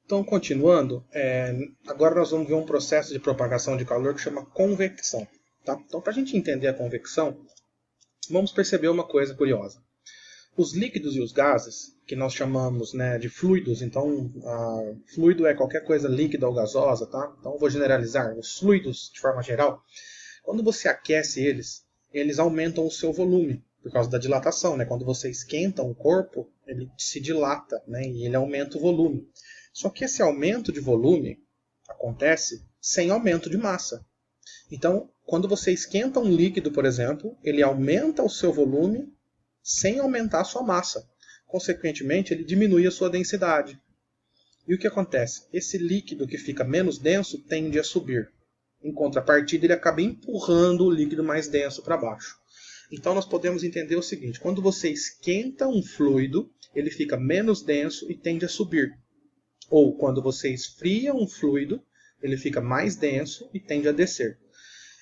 Então, continuando, agora nós vamos ver um processo de propagação de calor que chama convecção. Tá? Então, para a gente entender a convecção, vamos perceber uma coisa curiosa. Os líquidos e os gases, que nós chamamos, né, de fluidos, então fluido é qualquer coisa líquida ou gasosa, tá? Então eu vou generalizar. Os fluidos, de forma geral, quando você aquece eles aumentam o seu volume, por causa da dilatação, né? Quando você esquenta um corpo, ele se dilata, né, e ele aumenta o volume. Só que esse aumento de volume acontece sem aumento de massa. Então, quando você esquenta um líquido, por exemplo, ele aumenta o seu volume sem aumentar a sua massa. Consequentemente, ele diminui a sua densidade. E o que acontece? Esse líquido que fica menos denso tende a subir. Em contrapartida, ele acaba empurrando o líquido mais denso para baixo. Então, nós podemos entender o seguinte: quando você esquenta um fluido, ele fica menos denso e tende a subir. Ou quando você esfria um fluido, ele fica mais denso e tende a descer.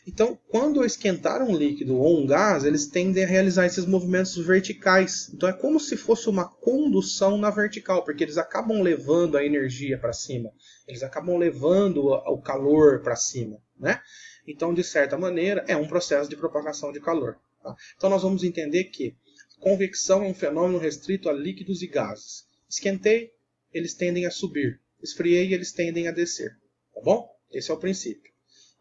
Então, quando eu esquentar um líquido ou um gás, eles tendem a realizar esses movimentos verticais. Então, é como se fosse uma condução na vertical, porque eles acabam levando a energia para cima. Eles acabam levando o calor para cima, né? Então, de certa maneira, é um processo de propagação de calor. Tá? Então, nós vamos entender que convecção é um fenômeno restrito a líquidos e gases. Esquentei, eles tendem a subir. Esfriei, eles tendem a descer. Tá bom? Esse é o princípio.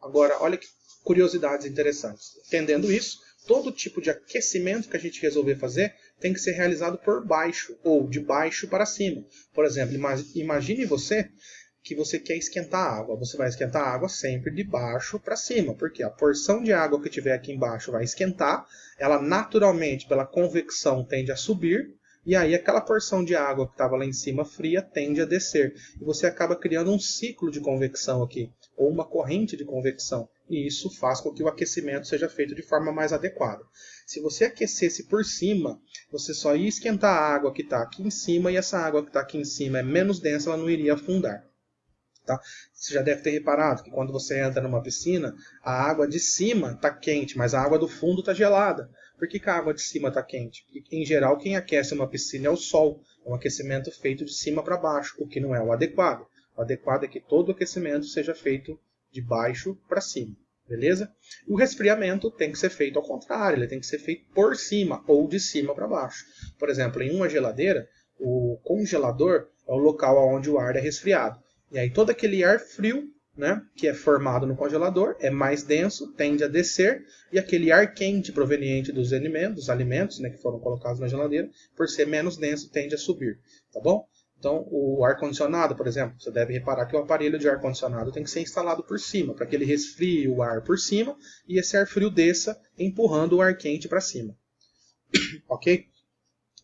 Agora, olha que curiosidades interessantes. Entendendo isso, todo tipo de aquecimento que a gente resolver fazer tem que ser realizado por baixo, ou de baixo para cima. Por exemplo, imagine você que você quer esquentar a água. Você vai esquentar a água sempre de baixo para cima, porque a porção de água que tiver aqui embaixo vai esquentar, ela naturalmente, pela convecção, tende a subir, e aí aquela porção de água que estava lá em cima fria tende a descer. E você acaba criando um ciclo de convecção aqui, ou uma corrente de convecção. E isso faz com que o aquecimento seja feito de forma mais adequada. Se você aquecesse por cima, você só ia esquentar a água que está aqui em cima, e essa água que está aqui em cima é menos densa, ela não iria afundar. Tá? Você já deve ter reparado que quando você entra numa piscina, a água de cima está quente, mas a água do fundo está gelada. Por que a água de cima está quente? Porque, em geral, quem aquece uma piscina é o sol. É um aquecimento feito de cima para baixo, o que não é o adequado. O adequado é que todo o aquecimento seja feito de baixo para cima. Beleza? O resfriamento tem que ser feito ao contrário, ele tem que ser feito por cima ou de cima para baixo. Por exemplo, em uma geladeira, o congelador é o local onde o ar é resfriado. E aí todo aquele ar frio, né, que é formado no congelador, é mais denso, tende a descer, e aquele ar quente proveniente dos alimentos, né, que foram colocados na geladeira, por ser menos denso, tende a subir. Tá bom? Então, o ar-condicionado, por exemplo, você deve reparar que o aparelho de ar-condicionado tem que ser instalado por cima, para que ele resfrie o ar por cima e esse ar frio desça, empurrando o ar quente para cima. Ok?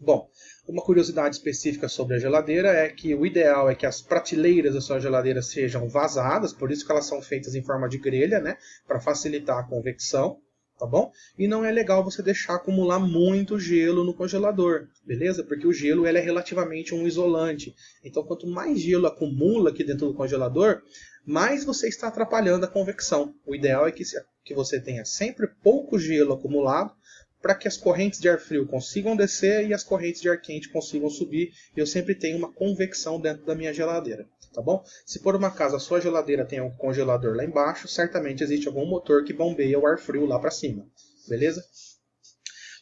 Bom, uma curiosidade específica sobre a geladeira é que o ideal é que as prateleiras da sua geladeira sejam vazadas, por isso que elas são feitas em forma de grelha, né, para facilitar a convecção, tá bom? E não é legal você deixar acumular muito gelo no congelador, beleza? Porque o gelo ele é relativamente um isolante. Então, quanto mais gelo acumula aqui dentro do congelador, mais você está atrapalhando a convecção. O ideal é que você tenha sempre pouco gelo acumulado, para que as correntes de ar frio consigam descer e as correntes de ar quente consigam subir. Eu sempre tenho uma convecção dentro da minha geladeira, tá bom? Se por uma acaso a sua geladeira tem um congelador lá embaixo, certamente existe algum motor que bombeia o ar frio lá para cima, beleza?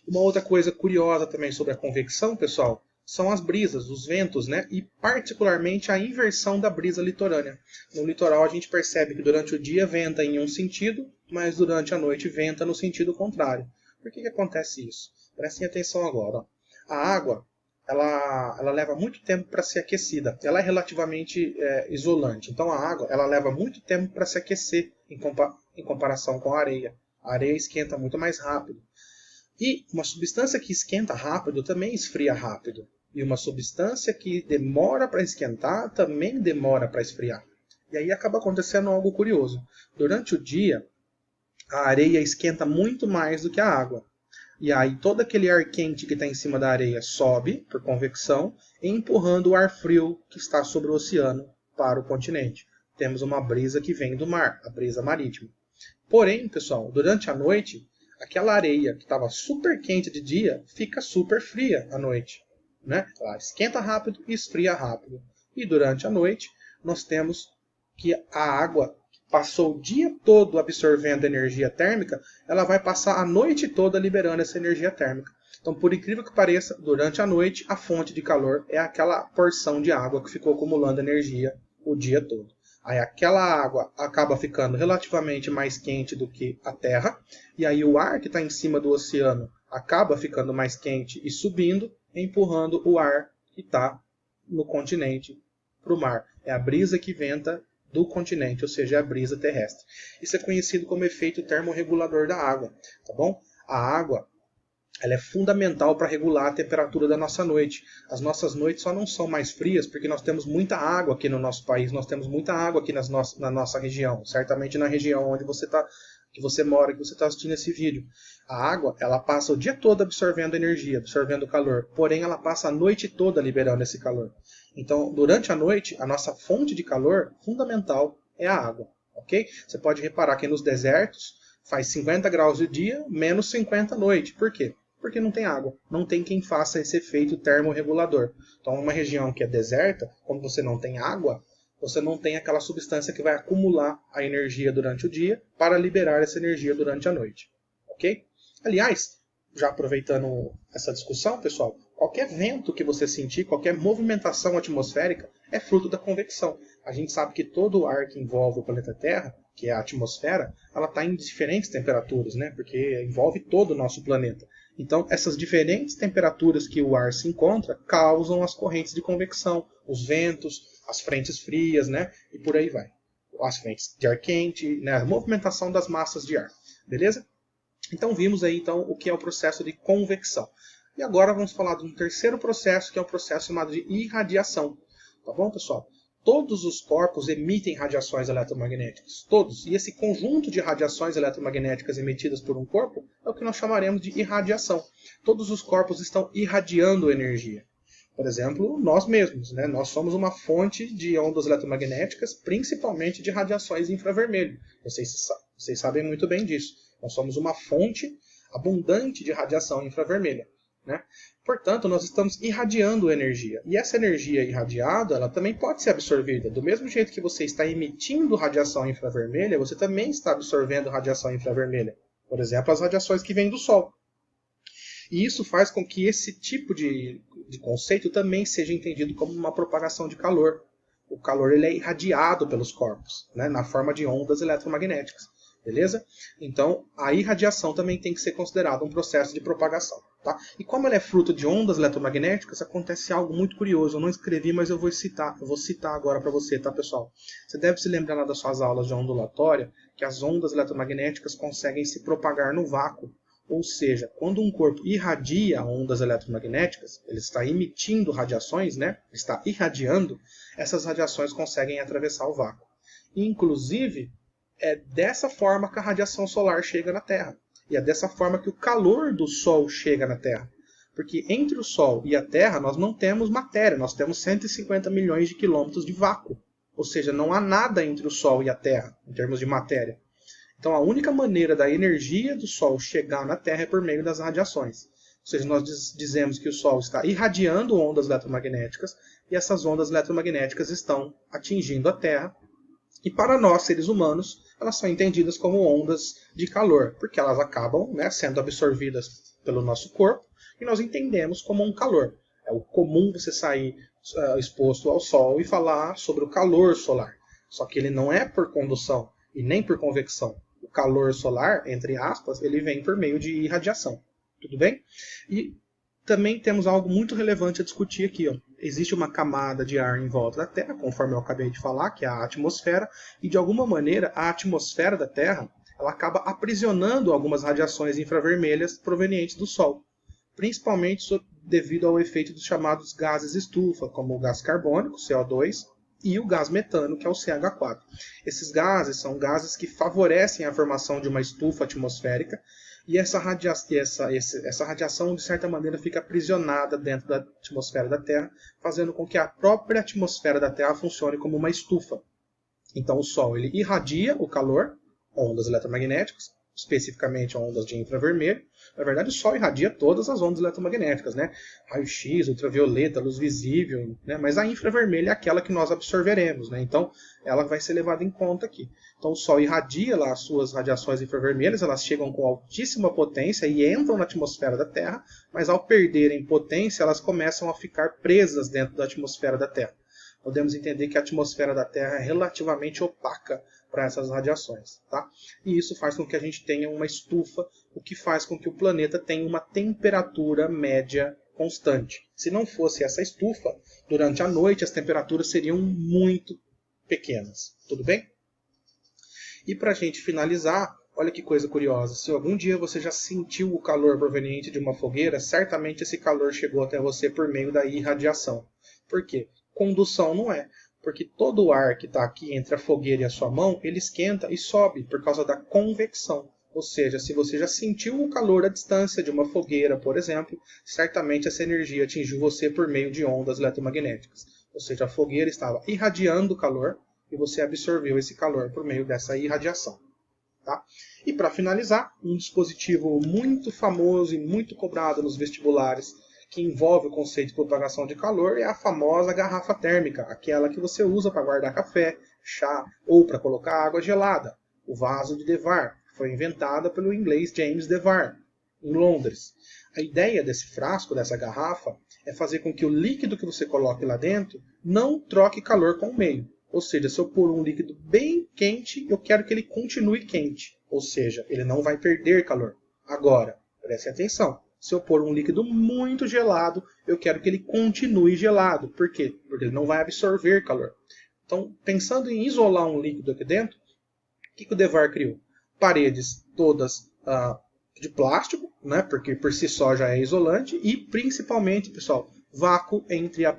Uma outra coisa curiosa também sobre a convecção, pessoal, são as brisas, os ventos, né? E particularmente a inversão da brisa litorânea. No litoral a gente percebe que durante o dia venta em um sentido, mas durante a noite venta no sentido contrário. Por que acontece isso? Prestem atenção agora. Ó. A água ela leva muito tempo para ser aquecida. Ela é relativamente isolante. Então a água ela leva muito tempo para se aquecer em comparação com a areia. A areia esquenta muito mais rápido. E uma substância que esquenta rápido também esfria rápido. E uma substância que demora para esquentar também demora para esfriar. E aí acaba acontecendo algo curioso. Durante o dia, a areia esquenta muito mais do que a água. E aí todo aquele ar quente que está em cima da areia sobe, por convecção, empurrando o ar frio que está sobre o oceano para o continente. Temos uma brisa que vem do mar, a brisa marítima. Porém, pessoal, durante a noite, aquela areia que estava super quente de dia fica super fria à noite. Né? Ela esquenta rápido e esfria rápido. E durante a noite, nós temos que a água passou o dia todo absorvendo energia térmica, ela vai passar a noite toda liberando essa energia térmica. Então, por incrível que pareça, durante a noite, a fonte de calor é aquela porção de água que ficou acumulando energia o dia todo. Aí aquela água acaba ficando relativamente mais quente do que a Terra, e aí o ar que está em cima do oceano acaba ficando mais quente e subindo, empurrando o ar que está no continente para o mar. É a brisa que venta do continente, ou seja, a brisa terrestre. Isso é conhecido como efeito termorregulador da água, tá bom? A água, ela é fundamental para regular a temperatura da nossa noite. As nossas noites só não são mais frias porque nós temos muita água aqui no nosso país, nós temos muita água aqui na nossa região, certamente na região onde você está, que você mora, que você está assistindo esse vídeo. A água, ela passa o dia todo absorvendo energia, absorvendo calor, porém ela passa a noite toda liberando esse calor. Então, durante a noite, a nossa fonte de calor fundamental é a água, ok? Você pode reparar que nos desertos faz 50 graus de dia, menos 50 à noite. Por quê? Porque não tem água, não tem quem faça esse efeito termorregulador. Então, uma região que é deserta, quando você não tem água, você não tem aquela substância que vai acumular a energia durante o dia para liberar essa energia durante a noite. Ok? Aliás, já aproveitando essa discussão, pessoal, qualquer vento que você sentir, qualquer movimentação atmosférica é fruto da convecção. A gente sabe que todo o ar que envolve o planeta Terra, que é a atmosfera, ela está em diferentes temperaturas, né? Porque envolve todo o nosso planeta. Então, essas diferentes temperaturas que o ar se encontra causam as correntes de convecção, os ventos, as frentes frias, né? E por aí vai. As frentes de ar quente, né? A movimentação das massas de ar. Beleza? Então, vimos aí então, o que é o processo de convecção. E agora vamos falar de um terceiro processo, que é o processo chamado de irradiação. Tá bom, pessoal? Todos os corpos emitem radiações eletromagnéticas. Todos. E esse conjunto de radiações eletromagnéticas emitidas por um corpo é o que nós chamaremos de irradiação. Todos os corpos estão irradiando energia. Por exemplo, nós mesmos, né? Nós somos uma fonte de ondas eletromagnéticas, principalmente de radiações infravermelho. Vocês sabem muito bem disso. Nós somos uma fonte abundante de radiação infravermelha, né? Portanto, nós estamos irradiando energia. E essa energia irradiada, ela também pode ser absorvida. Do mesmo jeito que você está emitindo radiação infravermelha, você também está absorvendo radiação infravermelha. Por exemplo, as radiações que vêm do Sol. E isso faz com que esse tipo de conceito também seja entendido como uma propagação de calor. O calor ele é irradiado pelos corpos, né, na forma de ondas eletromagnéticas. Beleza? Então, a irradiação também tem que ser considerada um processo de propagação. Tá? E como ela é fruto de ondas eletromagnéticas, acontece algo muito curioso. Eu não escrevi, mas eu vou citar agora para você, tá, pessoal? Você deve se lembrar lá das suas aulas de ondulatória, que as ondas eletromagnéticas conseguem se propagar no vácuo. Ou seja, quando um corpo irradia ondas eletromagnéticas, ele está emitindo radiações, né? Ele está irradiando, essas radiações conseguem atravessar o vácuo. Inclusive, é dessa forma que a radiação solar chega na Terra. E é dessa forma que o calor do Sol chega na Terra. Porque entre o Sol e a Terra nós não temos matéria, nós temos 150 milhões de quilômetros de vácuo. Ou seja, não há nada entre o Sol e a Terra, em termos de matéria. Então a única maneira da energia do Sol chegar na Terra é por meio das radiações. Ou seja, nós dizemos que o Sol está irradiando ondas eletromagnéticas e essas ondas eletromagnéticas estão atingindo a Terra. E para nós, seres humanos, elas são entendidas como ondas de calor, porque elas acabam, né, sendo absorvidas pelo nosso corpo e nós entendemos como um calor. É o comum você sair exposto ao sol e falar sobre o calor solar. Só que ele não é por condução e nem por convecção. O calor solar, entre aspas, ele vem por meio de irradiação. Tudo bem? E também temos algo muito relevante a discutir aqui. Ó. Existe uma camada de ar em volta da Terra, conforme eu acabei de falar, que é a atmosfera, e de alguma maneira a atmosfera da Terra ela acaba aprisionando algumas radiações infravermelhas provenientes do Sol, principalmente devido ao efeito dos chamados gases estufa, como o gás carbônico, CO2, e o gás metano, que é o CH4. Esses gases são gases que favorecem a formação de uma estufa atmosférica, e essa radiação, de certa maneira, fica aprisionada dentro da atmosfera da Terra, fazendo com que a própria atmosfera da Terra funcione como uma estufa. Então o Sol ele irradia o calor, ondas eletromagnéticas, especificamente ondas de infravermelho, Na verdade, o Sol irradia todas as ondas eletromagnéticas, né? Raio-X, ultravioleta, luz visível, né? Mas a infravermelha é aquela que nós absorveremos, né? Então, ela vai ser levada em conta aqui. Então, o Sol irradia lá as suas radiações infravermelhas, elas chegam com altíssima potência e entram na atmosfera da Terra, mas ao perderem potência, elas começam a ficar presas dentro da atmosfera da Terra. Podemos entender que a atmosfera da Terra é relativamente opaca para essas radiações, tá? E isso faz com que a gente tenha uma estufa, o que faz com que o planeta tenha uma temperatura média constante. Se não fosse essa estufa, durante a noite as temperaturas seriam muito pequenas, tudo bem? E para a gente finalizar, olha que coisa curiosa, se algum dia você já sentiu o calor proveniente de uma fogueira, certamente esse calor chegou até você por meio da irradiação. Por quê? Condução não é, porque todo o ar que está aqui entre a fogueira e a sua mão, ele esquenta e sobe por causa da convecção. Ou seja, se você já sentiu o calor à distância de uma fogueira, por exemplo, certamente essa energia atingiu você por meio de ondas eletromagnéticas. Ou seja, a fogueira estava irradiando calor e você absorveu esse calor por meio dessa irradiação. Tá? E para finalizar, um dispositivo muito famoso e muito cobrado nos vestibulares, que envolve o conceito de propagação de calor, é a famosa garrafa térmica, aquela que você usa para guardar café, chá ou para colocar água gelada, o vaso de Dewar, que foi inventada pelo inglês James Dewar, em Londres. A ideia desse frasco, dessa garrafa, é fazer com que o líquido que você coloque lá dentro não troque calor com o meio. Ou seja, se eu pôr um líquido bem quente, eu quero que ele continue quente. Ou seja, ele não vai perder calor. Agora, preste atenção. Se eu pôr um líquido muito gelado, eu quero que ele continue gelado. Por quê? Porque ele não vai absorver calor. Então, pensando em isolar um líquido aqui dentro, o que o Dewar criou? Paredes todas de plástico, né? Porque por si só já é isolante, e principalmente, pessoal, vácuo entre a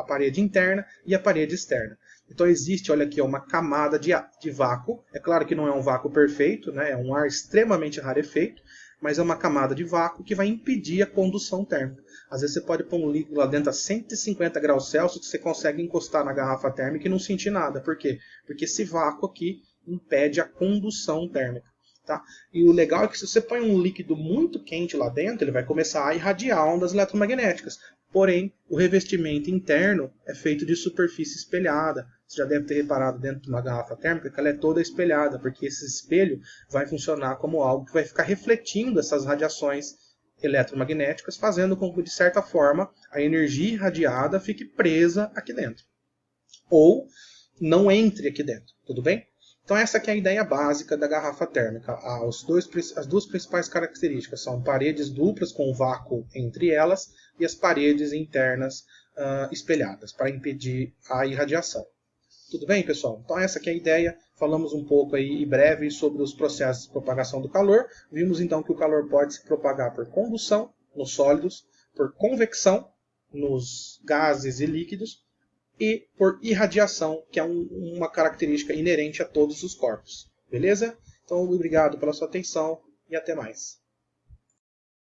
parede interna e a parede externa. Então existe, olha aqui, uma camada de vácuo. É claro que não é um vácuo perfeito, né? É um ar extremamente rarefeito, mas é uma camada de vácuo que vai impedir a condução térmica. Às vezes você pode pôr um líquido lá dentro a 150 graus Celsius que você consegue encostar na garrafa térmica e não sentir nada. Por quê? Porque esse vácuo aqui impede a condução térmica. Tá? E o legal é que se você põe um líquido muito quente lá dentro, ele vai começar a irradiar ondas eletromagnéticas. Porém, o revestimento interno é feito de superfície espelhada. Você já deve ter reparado dentro de uma garrafa térmica que ela é toda espelhada, porque esse espelho vai funcionar como algo que vai ficar refletindo essas radiações eletromagnéticas, fazendo com que, de certa forma, a energia irradiada fique presa aqui dentro. Ou não entre aqui dentro, tudo bem? Então essa aqui é a ideia básica da garrafa térmica. As duas principais características são paredes duplas com vácuo entre elas e as paredes internas espelhadas para impedir a irradiação. Tudo bem, pessoal? Então essa aqui é a ideia. Falamos um pouco aí breve sobre os processos de propagação do calor. Vimos então que o calor pode se propagar por condução nos sólidos, por convecção nos gases e líquidos, e por irradiação, que é uma característica inerente a todos os corpos. Beleza? Então, obrigado pela sua atenção e até mais.